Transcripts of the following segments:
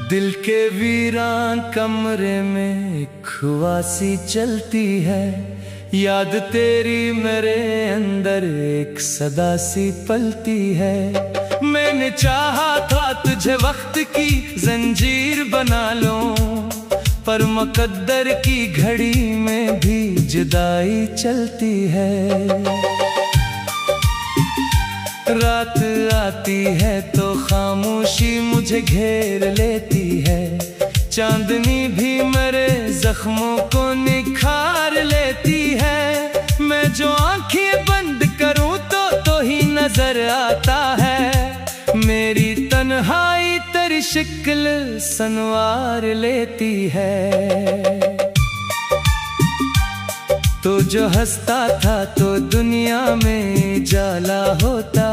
दिल के वीरान कमरे में खुआसी चलती है, याद तेरी मेरे अंदर एक सदा सी पलती है। मैंने चाहा था तुझे वक्त की जंजीर बना लूं, पर मुकद्दर की घड़ी में भी जुदाई चलती है। रात आती है तो खामोशी मुझे घेर लेती है, चांदनी भी मेरे जख्मों को निखार लेती है। मैं जो आंखें बंद करूं तो ही नजर आता है, मेरी तन्हाई तेरी शक्ल संवार लेती है। तो जो हंसता था तो दुनिया में जाला होता,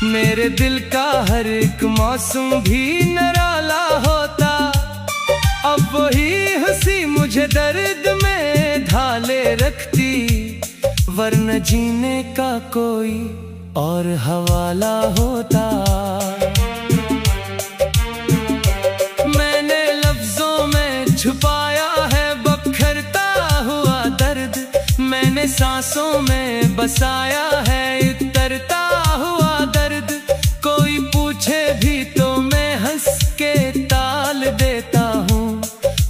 मेरे दिल का हर एक मौसम भी निराला होता। अब वही हंसी मुझे दर्द में ढाले रखती, वरना जीने का कोई और हवाला होता। मैंने लफ्जों में छुपाया है बखरता हुआ दर्द, मैंने सांसों में बसाया है उतरता हुआ दर्द। कोई पूछे भी तो मैं हंस के टाल देता हूँ,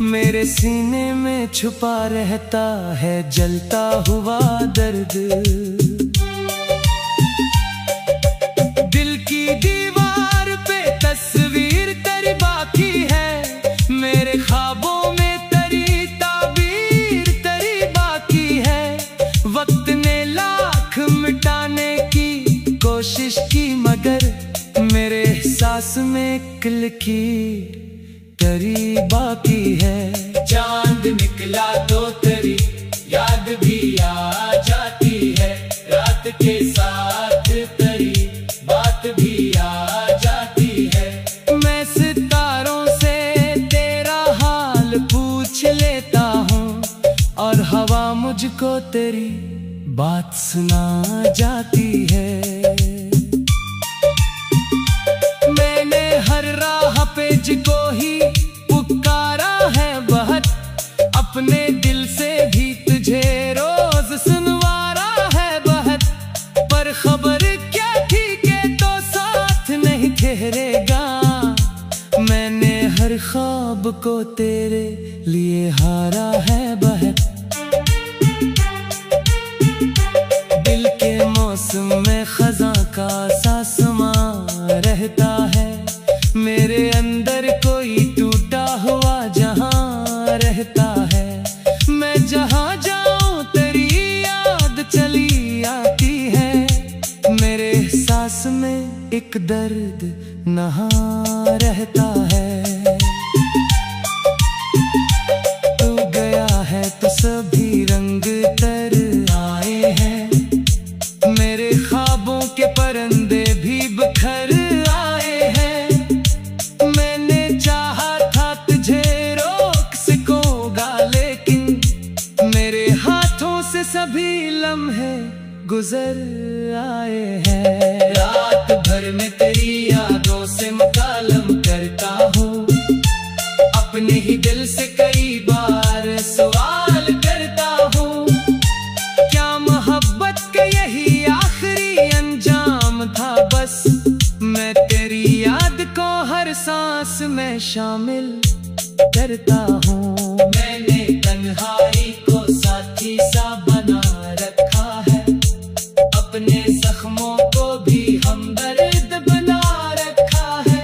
मेरे सीने में छुपा रहता है जलता हुआ दर्द। दिल की दीवार पे तस्वीर तेरी बाकी है, मेरे ख्वाबों में तेरी ताबीर तेरी बाकी है। वक्त ने लाख मिटाने की कोशिश की, मगर मेरे एहसास में किल की तेरी बाकी है। चांद निकला तो तेरी याद भी आ जाती है, रात के साथ तेरी बात भी आ जाती है। मैं सितारों से तेरा हाल पूछ लेता हूँ, और हवा मुझको तेरी बात सुना जाती है। मैंने हर राह पे जिको ही पुकारा है बहुत, अपने दिल से भी तुझे रोज सुनवारा है बहुत। पर खबर क्या थी कि तो साथ नहीं ठहरेगा, मैंने हर ख्वाब को तेरे लिए हारा है बहुत। दिल के मौसम में खज़ां का सा समा रहता है, मेरे अंदर कोई टूटा हुआ जहां रहता है। मैं जहां जाऊं तेरी याद चली आती है, मेरे एहसास में एक दर्द नहा रहता है। तू गया है तो सभी रंग तर आए हैं, मेरे ख्वाबों के परिंदे भी बिखर आए हैं। मैंने चाहा था तुझे रोक सकोगा, लेकिन मेरे हाथों से सभी लम्हे गुजर आए हैं। रात भर में तेरी यादों से मुकालम करता हूँ, अपने ही दिल से कई बार सवाल करता हूँ। क्या मोहब्बत का यही आखिरी अंजाम था बस, मैं तेरी याद को हर सांस में शामिल करता हूँ। मैंने तन्हाई को साथी सा बना रखा है, अपने जख्मों को भी हमदर्द बना रखा है।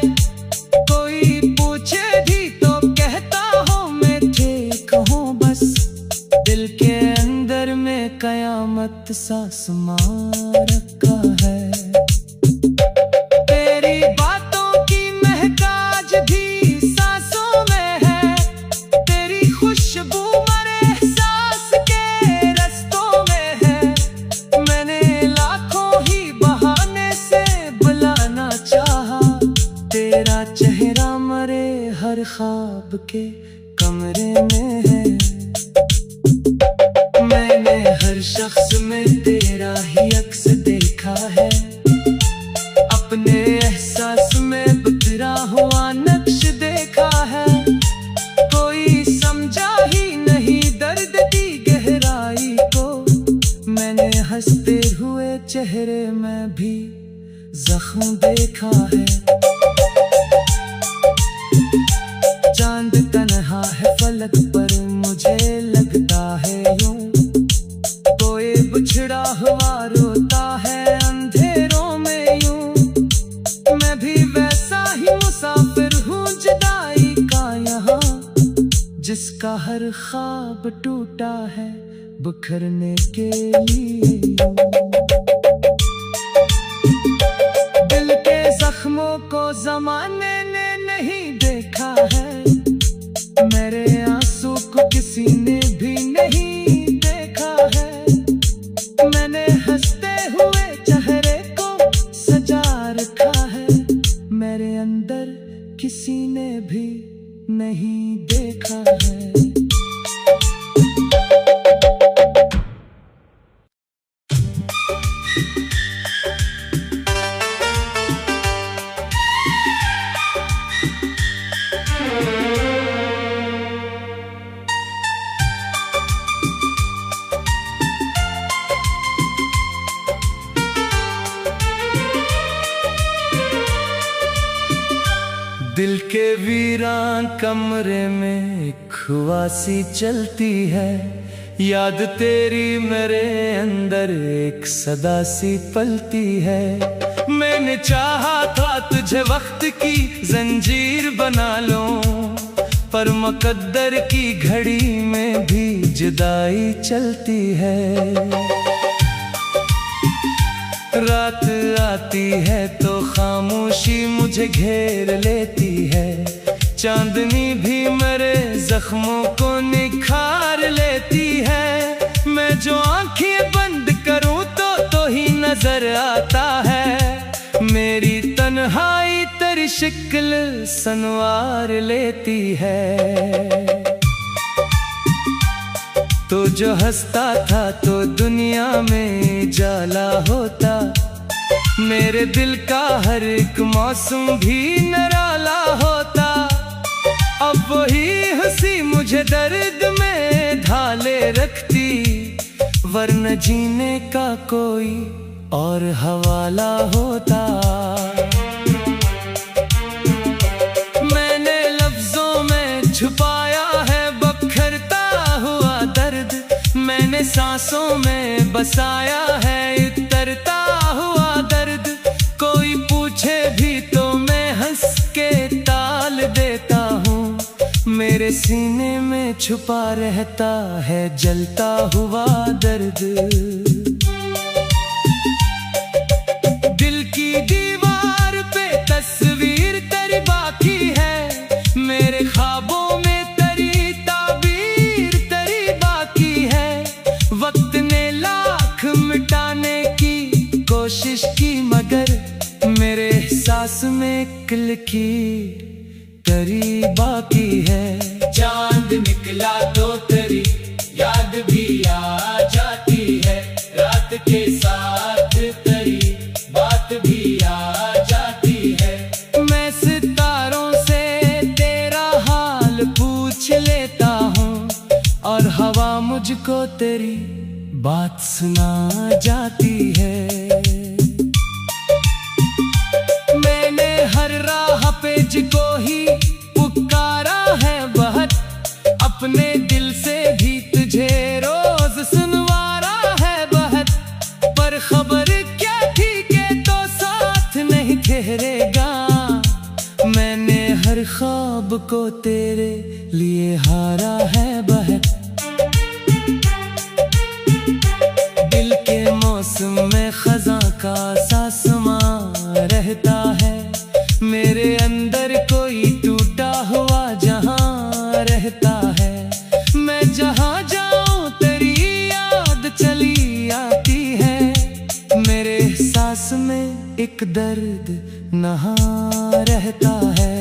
कोई पूछे भी तो कहता हूँ मैं ठीक हूँ बस, दिल के अंदर में कयामत सा समा रखा है। तेरी बातों की महकाज भी सांसों में है, तेरी खुशबू मेरे एहसास के रस्तों में है। मैंने लाखों ही बहार ख्वाब के कमरे में है। मैंने हर शख्स में तेरा ही अक्स देखा है, अपने एहसास में बिखरा हुआ नक्श देखा है। कोई समझा ही नहीं दर्द की गहराई को, मैंने हंसते हुए चेहरे में भी जख्म देखा है। चांद तन्हा है फलक पर, मुझे लगता है यूं कोई बिछड़ा हुआ रोता है अंधेरों में यूं। मैं भी वैसा ही मुसाफिर हूँ जुदाई का यहाँ, जिसका हर ख्वाब टूटा है बिखरने के लिए। दिल के जख्मों को जमाने ने नहीं देखा है, मेरे आंसू को किसी ने भी नहीं देखा है। मैंने हंसते हुए चेहरे को सजा रखा है, मेरे अंदर किसी ने भी नहीं देखा है। दिल के वीरान कमरे में खुआसी चलती है, याद तेरी मेरे अंदर एक सदा सी पलती है। मैंने चाहा था तुझे वक्त की जंजीर बना लूं, पर मुकद्दर की घड़ी में भी जुदाई चलती है। रात आती है तो खामोशी मुझे घेर लेती है, चांदनी भी मेरे जख्मों को निखार लेती है। मैं जो आंखें बंद करूं तो ही नजर आता है, मेरी तन्हाई तेरी शक्ल संवार लेती है। तो जो हंसता था तो दुनिया में जाला होता, मेरे दिल का हर एक मौसम भी निराला होता। अब वही हंसी मुझे दर्द में ढाले रखती, वरना जीने का कोई और हवाला होता। मैंने लफ्जों में छुपाया है बखरता हुआ दर्द, मैंने सांसों में बसाया है उतरता हुआ दर्द। कोई पूछे भी तो मैं हंस के टाल देता हूँ, मेरे सीने में छुपा रहता है जलता हुआ दर्द। दिल की दीवार पे तस्वीर तेरी बाकी है, मेरे ख्वाबों में तेरी ताबीर तेरी बाकी है। वक्त ने लाख मिटाने की कोशिश की, मगर मेरे एहसास में एक लकीर तेरी बाकी है। चांद निकला तो तेरी याद भी आ जाती है, रात के साथ तेरी बात भी आ जाती है। मैं सितारों से तेरा हाल पूछ लेता हूँ, और हवा मुझको तेरी बात सुना जाती है। मैंने हर राह पे जिको ही पुकारा है बहुत, अपने दिल से भी तुझे रोज सुनवारा है बहुत। पर खबर क्या थी कि तो साथ नहीं ठहरेगा, मैंने हर ख्वाब को तेरे लिए हारा है बहुत। दिल के मौसम में खजा का सा समा रहता है, मेरे अंदर कोई टूटा हुआ जहां रहता है। मैं जहां जाऊं तेरी याद चली आती है, मेरे एहसास में एक दर्द नहा रहता है।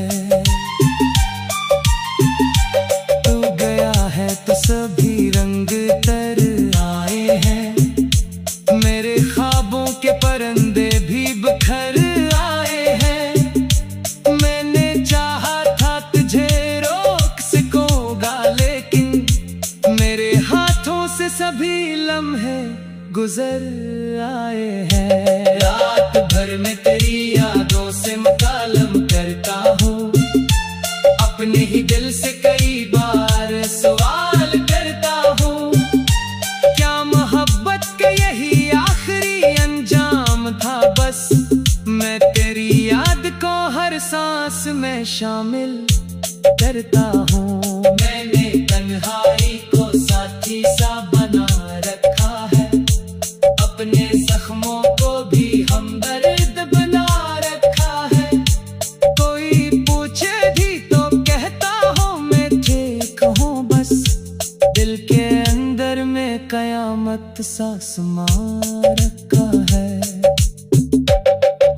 परिंदे भी बिखर आए हैं। मैंने चाहा था तुझे रोक सकोगा, लेकिन मेरे हाथों से सभी लम्हे गुजर आए हैं। रात भर में तेरी यादों से मुकालम करता हूँ, अपने ही दिल से कई बार सवाल करता हूँ। क्या मोहब्बत का यही आखिरी अंजाम था? बस मैं तेरी याद को हर सांस में शामिल करता हूँ। मैंने तन्हाई को साथी सा बना रखा है, अपने जख्मों को भी हमदर्द बना रखा है। कोई पूछे भी तो कहता हूँ मैं ठीक हूँ, बस दिल के अंदर में कयामत सा समा रखा है।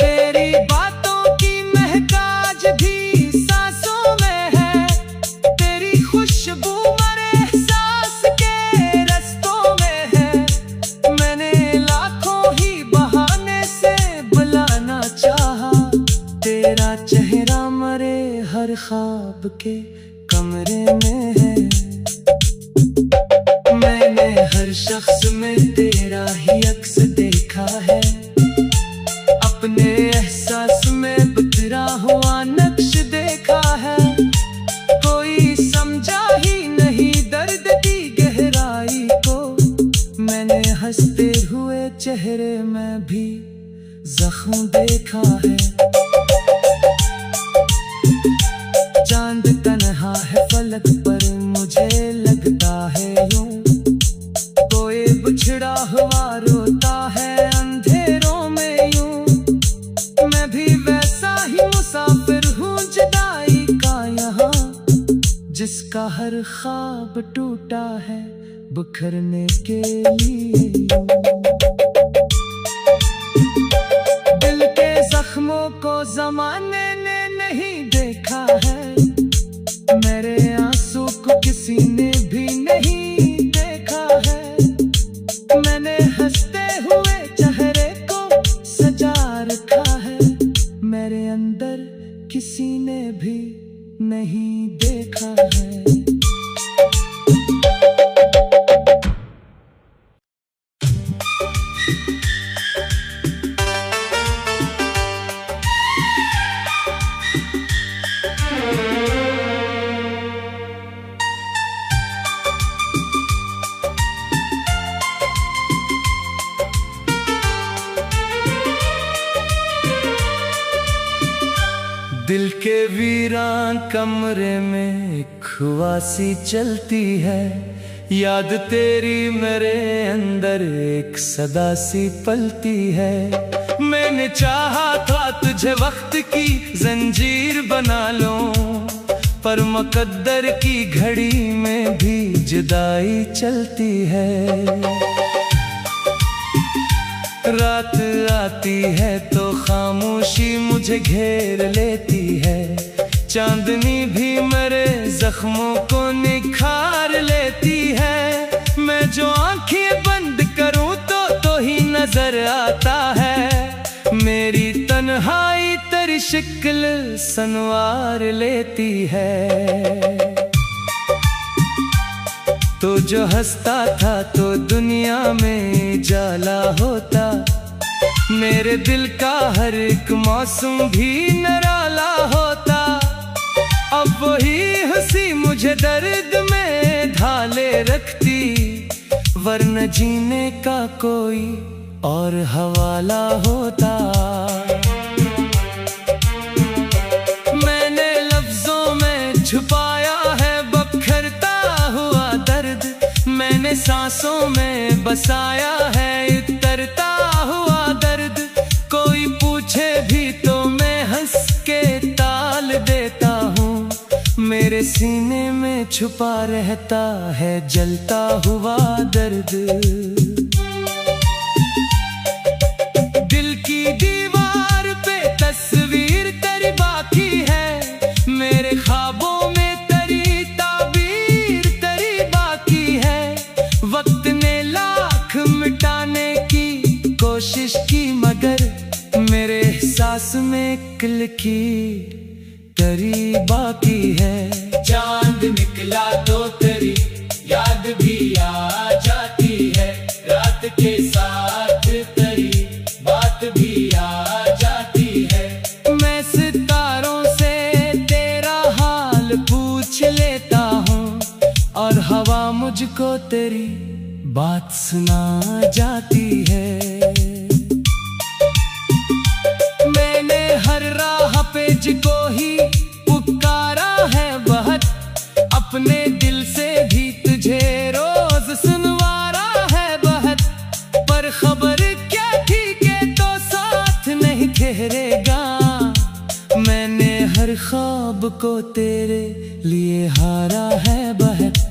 तेरी बातों की महक आज भी सांसों में है, तेरी खुशबू मरे एहसास के रस्तों में है। मैंने लाखों ही बहाने से बुलाना चाहा, तेरा चेहरा मरे हर ख्वाब के कमरे में है। मैंने हर शख्स में तेरा ही अक्स देखा है, अपने एहसास में बिखरा हुआ नक्श देखा है। कोई समझा ही नहीं दर्द की गहराई को, मैंने हंसते हुए चेहरे में भी जख्म देखा है। चांद तन्हा है फलक पर, मुझे लगता है यूं कोई बिछड़ा हुआ रोता है अंधेरों में यूं। मैं भी वैसा ही मुसाफिर हूँ जुदाई का यहाँ, जिसका हर ख्वाब टूटा है बिखरने के लिए यूं। दिल के जख्मों को जमाने ने नहीं देखा है, मेरे आंसू को किसी ने भी नहीं देखा है। मैंने हंसते हुए चेहरे को सजा रखा है, मेरे अंदर किसी ने भी नहीं देखा है। दिल के वीरान कमरे में खुआसी चलती है, याद तेरी मेरे अंदर एक सदा सी पलती है। मैंने चाहा था तुझे वक्त की जंजीर बना लूं, पर मुकद्दर की घड़ी में भी जुदाई चलती है। रात आती है तो खामोशी मुझे घेर लेती है, चांदनी भी मेरे जख्मों को निखार लेती है। मैं जो आंखें बंद करूं तो ही नजर आता है, मेरी तन्हाई तेरी शक्ल संवार लेती है। तो जो हंसता था तो दुनिया में जाला होता, मेरे दिल का हर एक मौसम भी निराला होता। अब वही हंसी मुझे दर्द में ढाले रखती, वरना जीने का कोई और हवाला होता। मैंने लफ्जों में छुपाया है बखरता हुआ दर्द, मैंने सांसों में बसाया है उतरता हुआ दर्द। कोई पूछे भी तो मैं हंस के टाल देता हूँ, मेरे सीने में छुपा रहता है जलता हुआ दर्द। दिल की दीवार पे तस्वीर तेरी बाकी है, मेरे ख्वाबों में तेरी ताबीर तेरी बाकी है। वक्त ने लाख मिटाने की कोशिश की मगर एक लकीर तेरी बाकी है। चांद निकला तो तेरी याद भी आ जाती है, रात के साथ तेरी बात भी आ जाती है। मैं सितारों से तेरा हाल पूछ लेता हूँ और हवा मुझको तेरी बात सुना जाती है। मैंने हर राह पे जिको ही पुकारा है बहुत, अपने दिल से भी तुझे रोज सुनवारा है बहुत। पर खबर क्या थी कि तो साथ नहीं ठहरेगा, मैंने हर ख्वाब को तेरे लिए हारा है बहुत।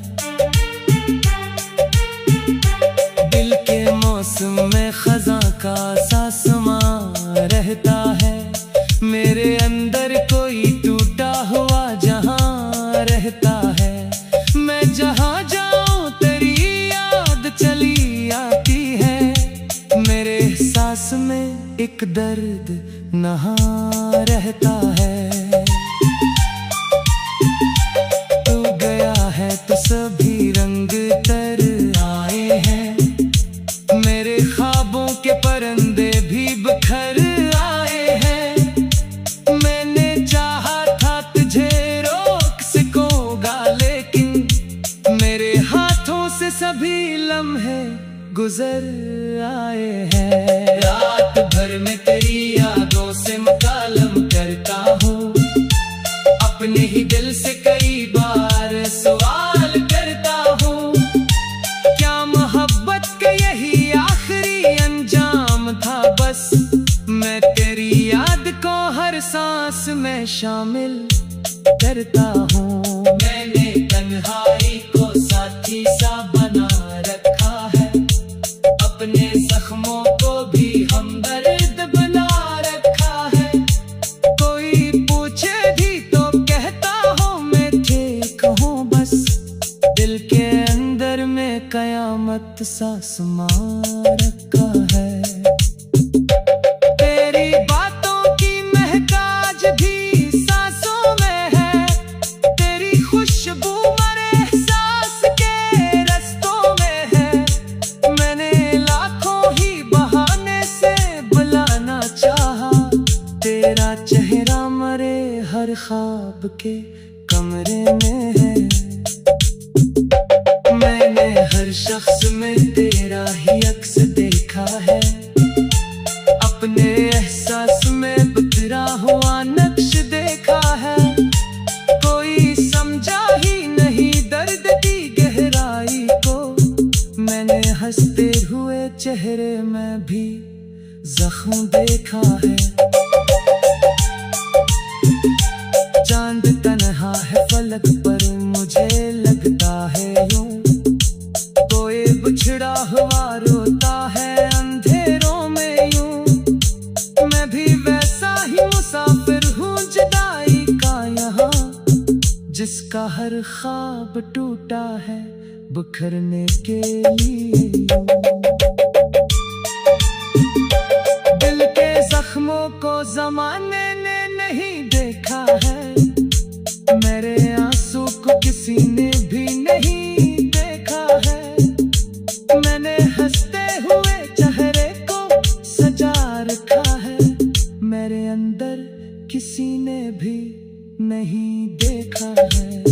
दिल के मौसम में खज़ां का सा समा रहता है, मेरे अंदर कोई टूटा हुआ जहां रहता है। मैं जहां जाऊं तेरी याद चली आती है, मेरे सांस में एक दर्द नहा रहता है। तू गया है तो सभी रंग तर आए हैं, मेरे ख्वाबों के परिंदे भी बिखर आए हैं। मैंने चाहा था तुझे रोक सकोगा, लेकिन मेरे हाथों से सभी लम्हे गुजर आए हैं। रात भर में तेरी यादों से मुकालम करता हूँ, अपने ही दिल से कई बार सवाल करता हूँ। क्या मोहब्बत का यही आखिरी अंजाम था बस, मैं तेरी याद को हर सांस में शामिल करता हूँ। मैंने तन्हाई को साथी सा बना रखा है, अपने जख्मों को भी हमदर्द बना रखा है। कोई पूछे भी तो कहता हूँ मैं ठीक हूँ बस, दिल के अंदर में कयामत सा समा रखा है। तेरी बातों की महक आज भी सांसों में है, तेरी खुशबू मरे एहसास के रस्तों में है। मैंने लाखों ही बहाने से बुलाना चाहा, तेरा चेहरा मरे हर ख्वाब के कमरे में है। मैंने हर शख्स में तेरा ही अक्स देखा है, अपने एहसास में बिखरा हुआ नक्श देखा है। कोई समझा ही नहीं दर्द की गहराई को, मैंने हंसते हुए चेहरे में भी जख्म देखा है। चांद तन्हा है फलक पर, मुझे लगता है यूं कोई बिछड़ा हुआ रोता है अंधेरों में यूं। मैं भी वैसा ही मुसाफिर हूँ जुदाई का यहाँ, जिसका हर ख्वाब टूटा है बिखरने के लिए यूं। दिल के जख्मों को जमाने ने नहीं देखा है, मेरे आंसू को किसी ने भी नहीं देखा है। मैंने हंसते हुए चेहरे को सजा रखा है, मेरे अंदर किसी ने भी नहीं देखा है।